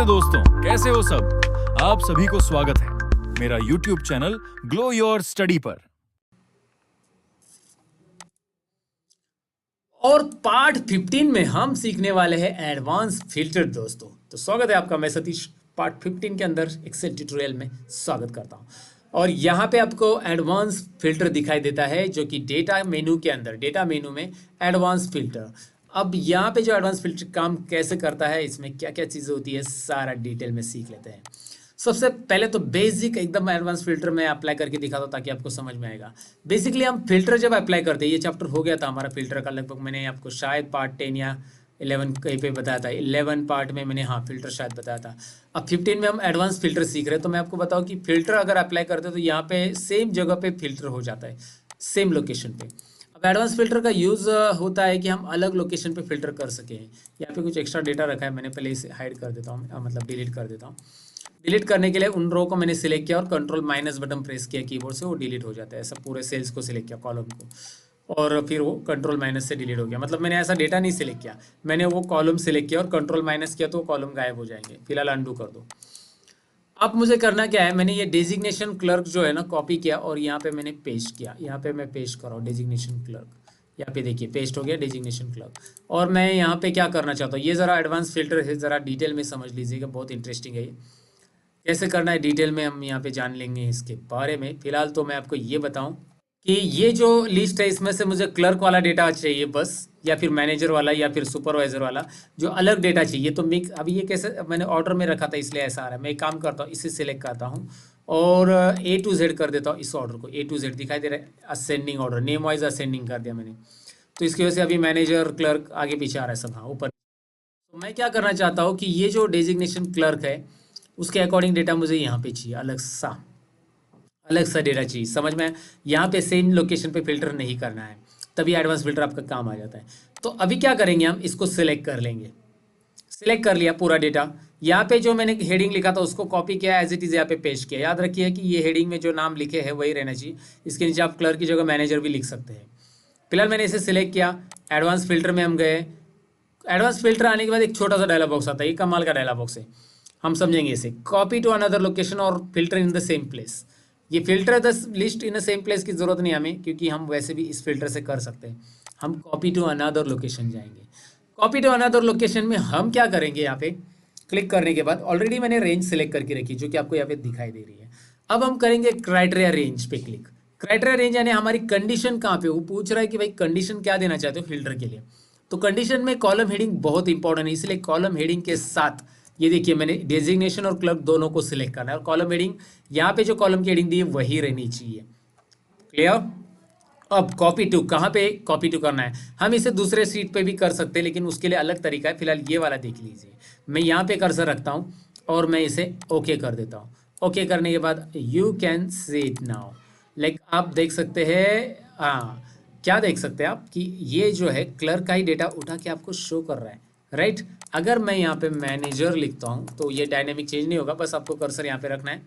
नमस्ते दोस्तों, कैसे हो सब। आप सभी को स्वागत है मेरा YouTube channel glow your study पर। और पार्ट 15 में हम सीखने वाले हैं एडवांस फिल्टर दोस्तों। तो स्वागत है आपका, मैं सतीश पार्ट 15 के अंदर एक्सेल ट्यूटोरियल में स्वागत करता हूं। और यहाँ पे आपको एडवांस फिल्टर दिखाई देता है जो कि डेटा मेनू के अंदर, डेटा मेनू में एडवांस फिल्टर। अब यहाँ पे जो एडवांस फिल्टर काम कैसे करता है, इसमें क्या क्या चीज़ें होती है, सारा डिटेल में सीख लेते हैं। सबसे पहले तो बेसिक एकदम एडवांस फिल्टर मैं अप्लाई करके दिखाता हूँ ताकि आपको समझ में आएगा। बेसिकली हम फिल्टर जब अप्लाई करते हैं, ये चैप्टर हो गया था हमारा फिल्टर का, लगभग मैंने आपको शायद पार्ट 10 या 11 कहीं पे बताया था। 11 पार्ट में मैंने फिल्टर शायद बताया था। अब 15 में हम एडवांस फिल्टर सीख रहे हैं। तो मैं आपको बताऊँ कि फिल्टर अगर अप्लाई करते हैं तो यहाँ पे सेम जगह पे फिल्टर हो जाता है, सेम लोकेशन पे। अब एडवांस फिल्टर का यूज़ होता है कि हम अलग लोकेशन पे फिल्टर कर सकें। यहाँ पे कुछ एक्स्ट्रा डेटा रखा है, मैंने पहले इसे हाइड कर देता हूँ, मतलब डिलीट कर देता हूँ। डिलीट करने के लिए उन रो को मैंने सिलेक्ट किया और कंट्रोल माइनस बटन प्रेस किया कीबोर्ड से, वो डिलीट हो जाता है। ऐसा पूरे सेल्स को सिलेक्ट किया, कॉलम को, और फिर वो कंट्रोल माइनस से डिलीट हो गया। मतलब मैंने ऐसा डेटा नहीं सिलेक्ट किया, मैंने वो कॉलम सिलेक्ट किया और कंट्रोल माइनस किया तो वो कॉलम गायब हो जाएंगे। फिलहाल अंडू कर दो। अब मुझे करना क्या है, मैंने ये डेजिग्नेशन क्लर्क जो है ना कॉपी किया और यहाँ पे मैंने पेस्ट किया। यहाँ पे मैं पेस्ट कर रहा हूँ डेजिग्नेशन क्लर्क, यहाँ पे देखिए पेस्ट हो गया डेजिग्नेशन क्लर्क। और मैं यहाँ पे क्या करना चाहता हूँ, ये ज़रा एडवांस फिल्टर है, ज़रा डिटेल में समझ लीजिएगा, बहुत इंटरेस्टिंग है ये। कैसे करना है डिटेल में हम यहाँ पे जान लेंगे इसके बारे में। फिलहाल तो मैं आपको ये बताऊं कि ये जो लिस्ट है इसमें से मुझे क्लर्क वाला डेटा चाहिए बस, या फिर मैनेजर वाला या फिर सुपरवाइजर वाला, जो अलग डेटा चाहिए। तो मिक्स, अभी ये कैसे, मैंने ऑर्डर में रखा था इसलिए ऐसा आ रहा है। मैं एक काम करता हूँ, इसे सिलेक्ट करता हूँ और A to Z कर देता हूँ। इस ऑर्डर को A to Z दिखाई दे रहा है, ascending order, name wise ascending कर दिया मैंने। तो इसकी वजह से अभी मैनेजर क्लर्क आगे पीछे आ रहा है सब, हाँ ऊपर। तो मैं क्या करना चाहता हूँ कि ये जो डेजिग्नेशन क्लर्क है उसके अकॉर्डिंग डेटा मुझे यहाँ पे चाहिए, अलग सा डेटा चाहिए, समझ में। यहाँ पे सेम लोकेशन पे फिल्टर नहीं करना है, तभी एडवांस फिल्टर आपका काम आ जाता है। तो अभी क्या करेंगे, हम इसको सिलेक्ट कर लेंगे। सिलेक्ट कर लिया पूरा डेटा। यहाँ पे जो मैंने हेडिंग लिखा था उसको कॉपी किया, एज इट इज़ यहाँ पे पेस्ट किया। याद रखिए कि ये हेडिंग में जो नाम लिखे हैं वही रहना चाहिए। इसके नीचे आप क्लर्क की जगह मैनेजर भी लिख सकते हैं। फिलहाल मैंने इसे सिलेक्ट किया, एडवांस फिल्टर में हम गए। एडवांस फिल्टर आने के बाद एक छोटा सा डायलॉग बॉक्स आता है, ये कमाल का डायलॉग बॉक्स है, हम समझेंगे इसे। कॉपी टू अनदर लोकेशन और filter in the same place. ये filter the list in the same place की ज़रूरत नहीं हमें, क्योंकि हम वैसे भी इस फिल्टर से कर सकते हैं। हम कॉपी टू अनदर लोकेशन जाएंगे। कॉपी टू अनदर लोकेशन में हम क्या करेंगे, यहाँ पे क्लिक करने के बाद ऑलरेडी मैंने रेंज सेलेक्ट करके रखी जो कि आपको यहाँ पे दिखाई दे रही है। अब हम करेंगे क्राइटेरिया रेंज पे क्लिक। क्राइटेरिया रेंज यानी हमारी कंडीशन कहाँ पे, वो पूछ रहा है कि भाई कंडीशन क्या देना चाहते हो फिल्टर के लिए। तो कंडीशन में कॉलम हेडिंग बहुत इंपॉर्टेंट है, इसलिए कॉलम हेडिंग के साथ ये देखिए मैंने डेजिग्नेशन और क्लर्क दोनों को सिलेक्ट करना है। और कॉलम हेडिंग, यहाँ पे जो कॉलम की हेडिंग दी है वही रहनी चाहिए। क्लियर। अब कॉपी टू, कहाँ पे कॉपी टू करना है, हम इसे दूसरे सीट पे भी कर सकते हैं, लेकिन उसके लिए अलग तरीका है। फिलहाल ये वाला देख लीजिए। मैं यहाँ पे कर्सर रखता हूँ और मैं इसे ओके कर देता हूँ। ओके करने के बाद you can see it now, like आप देख सकते हैं। हाँ, क्या देख सकते हैं आप कि ये जो है क्लर्क का ही डेटा उठा के आपको शो कर रहा है, राइट। अगर मैं यहाँ पे मैनेजर लिखता हूँ तो ये डायनेमिक चेंज नहीं होगा, बस आपको कर्सर यहाँ पे रखना है।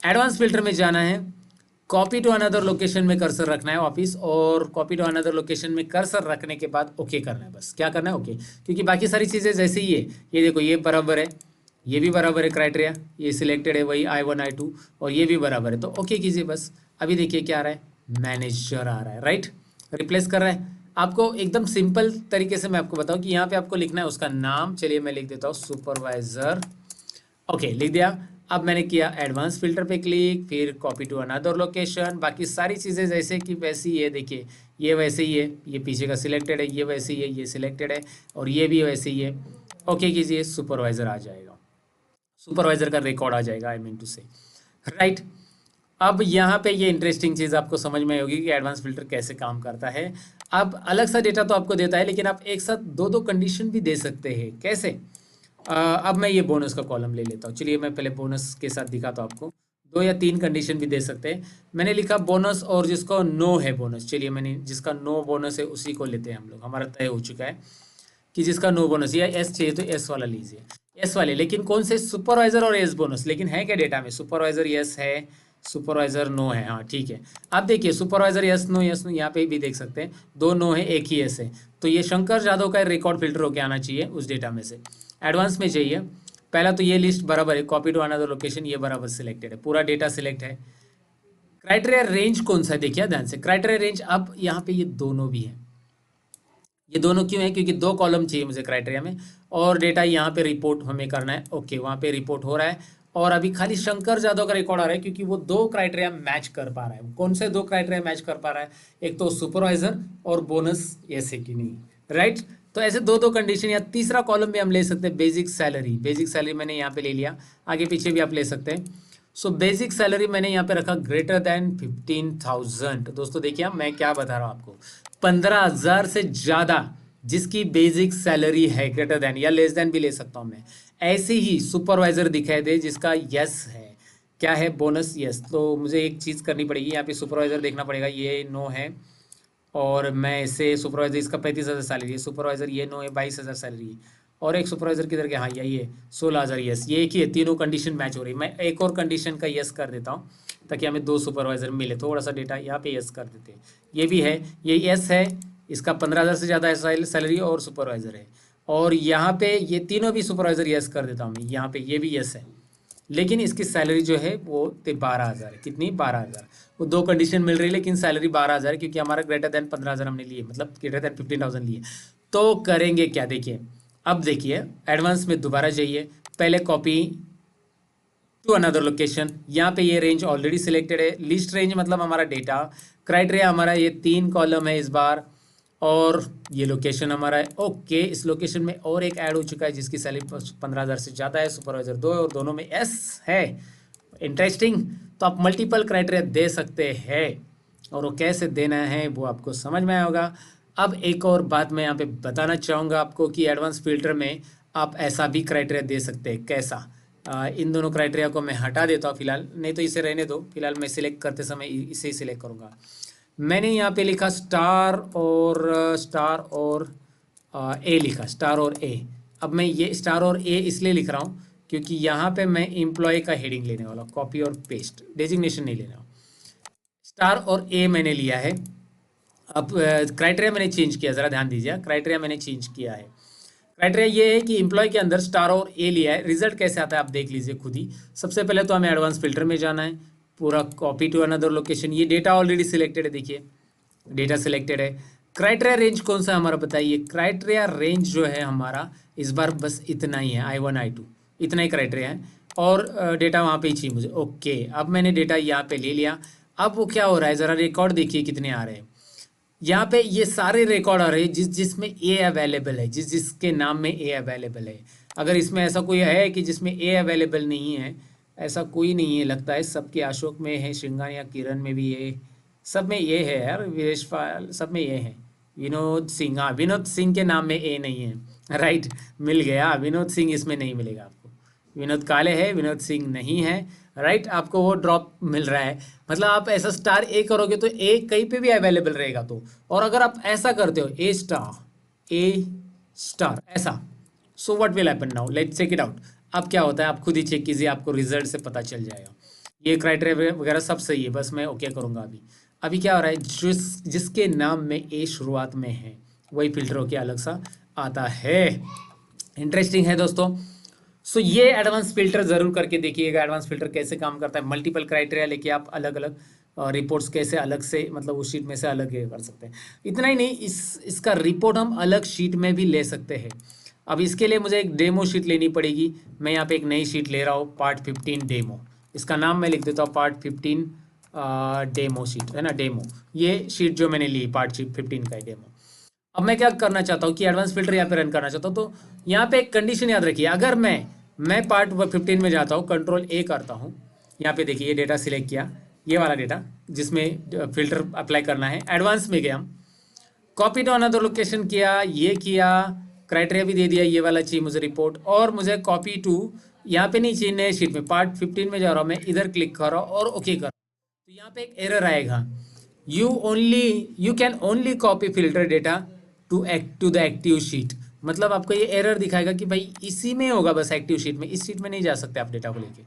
एडवांस फिल्टर में जाना है, कॉपी टू अनदर लोकेशन में कर्सर रखना है वापिस, और कॉपी टू अनदर लोकेशन में कर्सर रखने के बाद ओके करना है। बस क्या करना है, ओके। क्योंकि बाकी सारी चीज़ें जैसे ही ये देखो ये बराबर है, ये भी बराबर है, क्राइटेरिया ये सिलेक्टेड है वही I1 I2, और ये भी बराबर है, तो ओके कीजिए बस। अभी देखिए क्या आ रहा है, मैनेजर आ रहा है, राइट, रिप्लेस कर रहा है। आपको एकदम सिंपल तरीके से मैं आपको बताऊं कि यहाँ पे आपको लिखना है उसका नाम। चलिए मैं लिख देता हूँ सुपरवाइजर, ओके लिख दिया। अब मैंने किया एडवांस फिल्टर पे क्लिक, फिर कॉपी टू अनदर लोकेशन। बाकी सारी चीज़ें जैसे कि वैसी ही है, देखिए ये वैसे ही है, ये पीछे का सिलेक्टेड है, ये वैसे ही है, ये सिलेक्टेड है, और ये भी वैसे ही है। ओके कीजिए, सुपरवाइजर आ जाएगा, सुपरवाइजर का रिकॉर्ड आ जाएगा, आई मीन टू से, राइट। अब यहाँ पे ये इंटरेस्टिंग चीज़ आपको समझ में होगी कि एडवांस फिल्टर कैसे काम करता है। अब अलग सा डेटा तो आपको देता है, लेकिन आप एक साथ दो कंडीशन भी दे सकते हैं। कैसे, अब मैं ये बोनस का कॉलम ले लेता हूँ। चलिए मैं पहले बोनस के साथ दिखाता हूँ आपको। 2 या 3 कंडीशन भी दे सकते हैं। मैंने लिखा बोनस और जिसको नो है बोनस। चलिए मैंने जिसका नो बोनस है उसी को लेते हैं हम लोग। हमारा तय हो चुका है कि जिसका नो बोनस, या एस चाहिए तो एस वाला लीजिए, एस वाले। लेकिन कौन से, सुपरवाइजर और एस बोनस। लेकिन है क्या डेटा में, सुपरवाइजर यस है, सुपरवाइजर नो है, हाँ ठीक है। आप देखिए सुपरवाइजर यस नो यहाँ पे भी देख सकते हैं, 2 नो है, 1 ही एस है। तो ये शंकर जादव का रिकॉर्ड फिल्टर होकर आना चाहिए उस डेटा में से। एडवांस में चाहिए पहला तो ये लिस्ट बराबर है, कॉपी टू अनदर लोकेशन ये बराबर सिलेक्टेड है, पूरा डेटा सिलेक्ट है। क्राइटेरिया रेंज कौन सा है देखिए ध्यान से, क्राइटेरिया रेंज अब यहाँ पे ये दोनों भी है। ये दोनों क्यों है? क्योंकि 2 कॉलम चाहिए मुझे क्राइटेरिया में, और डेटा यहाँ पे रिपोर्ट हमें करना है। ओके, वहाँ पे रिपोर्ट हो रहा है, और अभी खाली शंकर जादव का रिकॉर्ड आ रहा है क्योंकि वो 2 क्राइटेरिया मैच कर पा रहा है। कौन से 2 क्राइटेरिया मैच कर पा रहा है? एक तो सुपरवाइजर और बोनस, ऐसे कि नहीं, राइट। तो ऐसे 2 कंडीशन, या तीसरा कॉलम भी हम ले सकते हैं, बेसिक सैलरी। बेसिक सैलरी मैंने यहाँ पे ले लिया, आगे पीछे भी आप ले सकते हैं। सो बेसिक सैलरी मैंने यहाँ पे रखा ग्रेटर देन 15,000। दोस्तों देखिए मैं क्या बता रहा हूँ आपको, 15,000 से ज़्यादा जिसकी बेसिक सैलरी है, ग्रेटर देन या लेस देन भी ले सकता हूँ मैं। ऐसे ही सुपरवाइजर दिखाई दे जिसका यस है, क्या है? Bonus, yes. तो मुझे एक चीज़ करनी पड़ेगी, यहाँ पे सुपरवाइजर देखना पड़ेगा, ये नो है, और मैं इसे सुपरवाइजर, इसका 35,000 सैलरी है, सुपरवाइजर ये नो है, 22,000 सैलरी है, और एक सुपरवाइजर किधर गया? हाँ यही है, 16,000 यस। ये एक ही है, तीनों कंडीशन मैच हो रही है। मैं एक और कंडीशन का यस कर देता हूँ ताकि हमें 2 सुपरवाइजर मिले। थोड़ा सा डेटा यहाँ पे यस कर देते हैं, ये भी है, ये यस है, इसका 15,000 से ज़्यादा है सैलरी, और सुपरवाइजर है। और यहाँ पे ये तीनों भी सुपरवाइजर यस कर देता हूँ मैं, यहाँ पे ये भी यस है, लेकिन इसकी सैलरी जो है वो 12,000 है। कितनी? 12,000। वो 2 कंडीशन मिल रही है, लेकिन सैलरी 12,000 है क्योंकि हमारा ग्रेटर देन 15,000 हमने लिए, मतलब ग्रेटर देन 15,000 लिए। तो करेंगे क्या? देखिए अब देखिए, एडवांस में दोबारा जाइए, पहले कॉपी टू अनदर लोकेशन, यहाँ पे ये रेंज ऑलरेडी सिलेक्टेड है। लिस्ट रेंज मतलब हमारा डेटा, क्राइटेरिया हमारा ये 3 कॉलम है इस बार, और ये लोकेशन हमारा है। ओके, इस लोकेशन में और एक ऐड हो चुका है जिसकी सैलरी 15,000 से ज़्यादा है, सुपरवाइजर 2 है, और दोनों में एस है। इंटरेस्टिंग। तो आप मल्टीपल क्राइटेरिया दे सकते हैं, और वो कैसे देना है वो आपको समझ में आया होगा। अब एक और बात मैं यहाँ पे बताना चाहूँगा आपको कि एडवांस फिल्टर में आप ऐसा भी क्राइटेरिया दे सकते हैं। कैसा? इन दोनों क्राइटेरिया को मैं हटा देता हूँ फिलहाल, नहीं तो इसे रहने दो, फिलहाल मैं सिलेक्ट करते समय इसे ही सिलेक्ट करूँगा। मैंने यहाँ पे लिखा स्टार और ए लिखा, स्टार और ए। अब मैं ये स्टार और ए इसलिए लिख रहा हूँ क्योंकि यहाँ पे मैं एम्प्लॉय का हेडिंग लेने वाला हूँ, कॉपी और पेस्ट, डेजिग्नेशन नहीं लेना। स्टार और ए मैंने लिया है। अब क्राइटेरिया मैंने चेंज किया, ज़रा ध्यान दीजिए, क्राइटेरिया मैंने चेंज किया है। क्राइटेरिया ये है कि एम्प्लॉय के अंदर स्टार और ए लिया है। रिजल्ट कैसे आता है आप देख लीजिए खुद ही। सबसे पहले तो हमें एडवांस फिल्टर में जाना है, पूरा कॉपी टू अनदर लोकेशन, ये डेटा ऑलरेडी सिलेक्टेड है, देखिए डेटा सिलेक्टेड है। क्राइटेरिया रेंज कौन सा हमारा बताइए? क्राइटेरिया रेंज जो है हमारा इस बार बस इतना ही है, I1 I2 इतना ही क्राइटेरिया है, और डेटा वहाँ पे ही चाहिए मुझे। ओके, अब मैंने डेटा यहाँ पे ले लिया। अब वो क्या हो रहा है, ज़रा रिकॉर्ड देखिए कितने आ रहे हैं। यहाँ पे ये सारे रिकॉर्ड आ रहे हैं जिसमें ए अवेलेबल है, जिसके नाम में ए अवेलेबल है। अगर इसमें ऐसा कोई है कि जिसमें ए अवेलेबल नहीं है, ऐसा कोई नहीं है लगता है। सबके अशोक में है, श्रृंगार या किरण में भी ये, सब में ये है यार, वीरेश पाल सब में ये है। विनोद सिंह, हाँ विनोद सिंह के नाम में ए नहीं है, राइट, मिल गया। विनोद सिंह इसमें नहीं मिलेगा आपको, विनोद काले है, विनोद सिंह नहीं है, राइट। आपको वो ड्रॉप मिल रहा है, मतलब आप ऐसा स्टार ए करोगे तो ए कहीं पे भी अवेलेबल रहेगा। तो और अगर आप ऐसा करते हो ए स्टार ऐसा, so what will happen now, let's check it out. अब क्या होता है आप खुद ही चेक कीजिए, आपको रिजल्ट से पता चल जाएगा। ये क्राइटेरिया वगैरह सब सही है, बस मैं ओके करूँगा। अभी क्या हो रहा है, जिसके नाम में ए शुरुआत में है वही फिल्टर होके अलग सा आता है। इंटरेस्टिंग है दोस्तों। सो ये एडवांस फिल्टर ज़रूर करके देखिएगा, एडवांस फिल्टर कैसे काम करता है। मल्टीपल क्राइटेरिया लेके आप अलग अलग रिपोर्ट्स कैसे अलग से, मतलब उस शीट में से अलग कर सकते हैं। इतना ही नहीं, इसका रिपोर्ट हम अलग शीट में भी ले सकते हैं। अब इसके लिए मुझे एक डेमो शीट लेनी पड़ेगी। मैं यहाँ पे एक नई शीट ले रहा हूँ, पार्ट 15 डेमो। इसका नाम मैं लिख देता हूँ पार्ट 15 डेमो शीट, है ना, डेमो। ये शीट जो मैंने ली पार्ट 15 का डेमो। अब मैं क्या करना चाहता हूँ कि एडवांस फिल्टर यहाँ पे रन करना चाहता हूँ। तो यहाँ पे एक कंडीशन याद रखिए, अगर मैं पार्ट 15 में जाता हूँ, कंट्रोल ए करता हूँ, यहाँ पे देखिए ये डेटा सिलेक्ट किया, ये वाला डेटा जिसमें फिल्टर अप्लाई करना है। एडवांस में गया, कॉपी टू अनदर लोकेशन किया, ये किया, क्राइटेरिया भी दे दिया, ये वाला चाहिए मुझे रिपोर्ट, और मुझे कॉपी टू यहाँ पे नहीं चाहिए, नए शीट में पार्ट 15 में जा रहा हूँ मैं, इधर क्लिक कर रहा हूँ और ओके कर रहा हूँ। तो यहाँ पे एक एरर आएगा, you can only copy filter data to the active sheet. मतलब आपको ये एरर दिखाएगा कि भाई इसी में होगा बस, एक्टिव शीट में, इस शीट में नहीं जा सकते आप डेटा को लेके।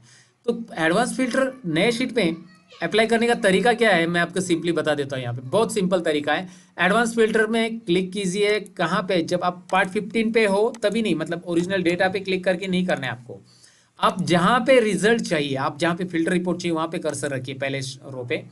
तो एडवांस फिल्टर नए शीट पे अप्लाई करने का तरीका क्या है, मैं आपको सिंपली बता देता हूँ। यहाँ पे बहुत सिंपल तरीका है। एडवांस फिल्टर में क्लिक कीजिए, कहाँ पे, जब आप पार्ट 15 पे हो तभी नहीं, मतलब ओरिजिनल डेटा पे क्लिक करके नहीं करना है आपको। आप जहाँ पे रिजल्ट चाहिए, आप जहाँ पे फिल्टर रिपोर्ट चाहिए वहाँ पे कर्सर रखिए पहले रो पे,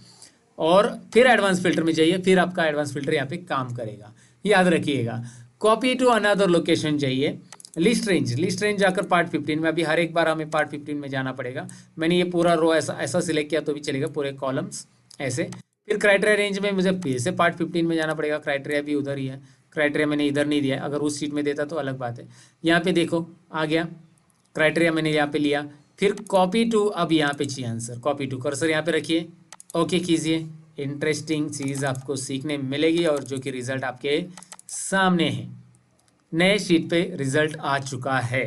और फिर एडवांस फिल्टर में जाइए, फिर आपका एडवांस फिल्टर यहाँ पे काम करेगा, याद रखिएगा। कॉपी टू अनदर लोकेशन जाइए, लिस्ट रेंज जाकर पार्ट 15 में, अभी हर एक बार हमें पार्ट 15 में जाना पड़ेगा। मैंने ये पूरा रो ऐसा ऐसा सिलेक्ट किया तो भी चलेगा, पूरे कॉलम्स ऐसे। फिर क्राइटेरिया रेंज में मुझे फिर से पार्ट 15 में जाना पड़ेगा, क्राइटेरिया भी उधर ही है, क्राइटेरिया मैंने इधर नहीं दिया, अगर उस शीट में देता तो अलग बात है। यहाँ पे देखो आ गया क्राइटेरिया, मैंने यहाँ पे लिया। फिर कॉपी टू, अब यहाँ पे चाहिए आंसर, कॉपी टू, कर्सर यहाँ पे रखिए, ओके कीजिए। इंटरेस्टिंग चीज़ आपको सीखने मिलेगी और जो कि रिजल्ट आपके सामने है, नए शीट पे रिजल्ट आ चुका है।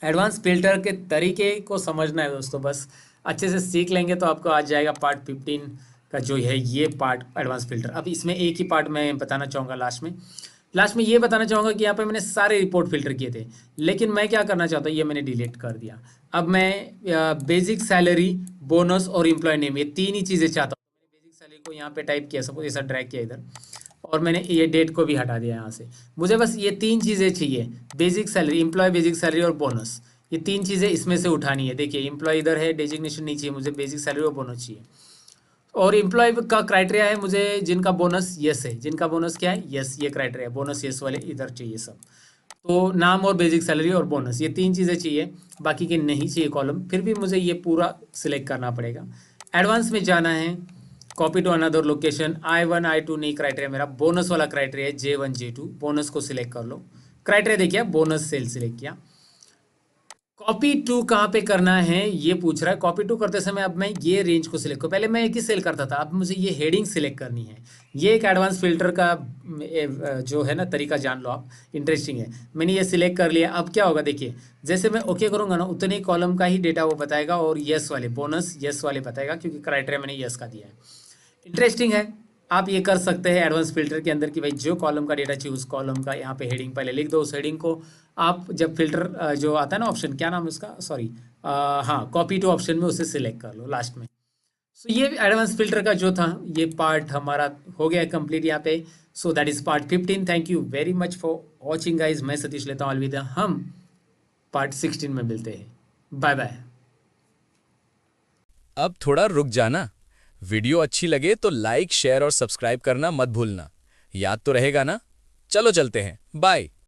एडवांस फिल्टर के तरीके को समझना है दोस्तों, बस अच्छे से सीख लेंगे तो आपको आ जाएगा पार्ट 15 का जो है ये पार्ट एडवांस फिल्टर। अब इसमें एक ही पार्ट मैं बताना चाहूँगा लास्ट में ये बताना चाहूँगा कि यहाँ पे मैंने सारे रिपोर्ट फिल्टर किए थे, लेकिन मैं क्या करना चाहता हूँ, ये मैंने डिलीट कर दिया। अब मैं बेसिक सैलरी, बोनस और एम्प्लॉय नेम, ये तीन ही चीज़ें चाहता हूँ। मैंने बेसिक सैलरी को यहाँ पे टाइप किया, सपोज ऐसा ड्रैग किया इधर, और मैंने ये डेट को भी हटा दिया यहाँ से। मुझे बस ये तीन चीज़ें चाहिए, basic salary, employ basic salary और बोनस, ये तीन चीज़ें इसमें से उठानी है। देखिए एम्प्लॉय इधर है, डेजिग्नेशन नहीं चाहिए मुझे, बेसिक सैलरी और बोनस चाहिए। और एम्प्लॉय का क्राइटेरिया है मुझे जिनका बोनस यस है, जिनका बोनस क्या है, यस, ये क्राइटेरिया बोनस यस वाले इधर चाहिए सब। तो नाम और बेसिक सैलरी और बोनस, ये तीन चीज़ें चाहिए, बाकी के नहीं चाहिए कॉलम। फिर भी मुझे ये पूरा सिलेक्ट करना पड़ेगा। एडवांस में जाना है, copy to another location, I1 I2 नहीं क्राइटेरिया, मेरा बोनस वाला क्राइटेरिया है J1 J2, बोनस को सिलेक्ट कर लो। क्राइटेरिया देखिए, बोनस सेल सिलेक्ट किया। कॉपी टू कहाँ पे करना है ये पूछ रहा है। कॉपी टू करते समय अब मैं ये रेंज को सिलेक्ट करूँ, पहले मैं एक ही सेल करता था, अब मुझे ये हेडिंग सिलेक्ट करनी है। ये एक एडवांस फिल्टर का जो है ना तरीका, जान लो आप, इंटरेस्टिंग है। मैंने ये सिलेक्ट कर लिया। अब क्या होगा देखिए, जैसे मैं ओके करूँगा ना उतने ही कॉलम का ही डेटा वो बताएगा, और यस वाले बोनस यस वाले बताएगा, क्योंकि क्राइटेरिया मैंने यस का दिया है। इंटरेस्टिंग है, आप ये कर सकते हैं एडवांस फिल्टर के अंदर कि भाई जो कॉलम का डेटा चाहिए उस कॉलम का यहाँ पे हेडिंग पहले लिख दो। उस हेडिंग को आप जब फिल्टर जो आता है ना ऑप्शन, क्या नाम है उसका, सॉरी, हाँ, कॉपी टू ऑप्शन में उसे सिलेक्ट कर लो लास्ट में। सो ये एडवांस फिल्टर का जो था ये पार्ट हमारा हो गया कंप्लीट यहाँ पे। So that is part 15। Thank you very much for watching guys. मैं सतीश लेता हूँ अलविदा, हम पार्ट 16 में मिलते हैं। Bye bye. अब थोड़ा रुक जाना, वीडियो अच्छी लगे तो लाइक, शेयर और सब्सक्राइब करना मत भूलना। याद तो रहेगा ना? चलो चलते हैं, बाय।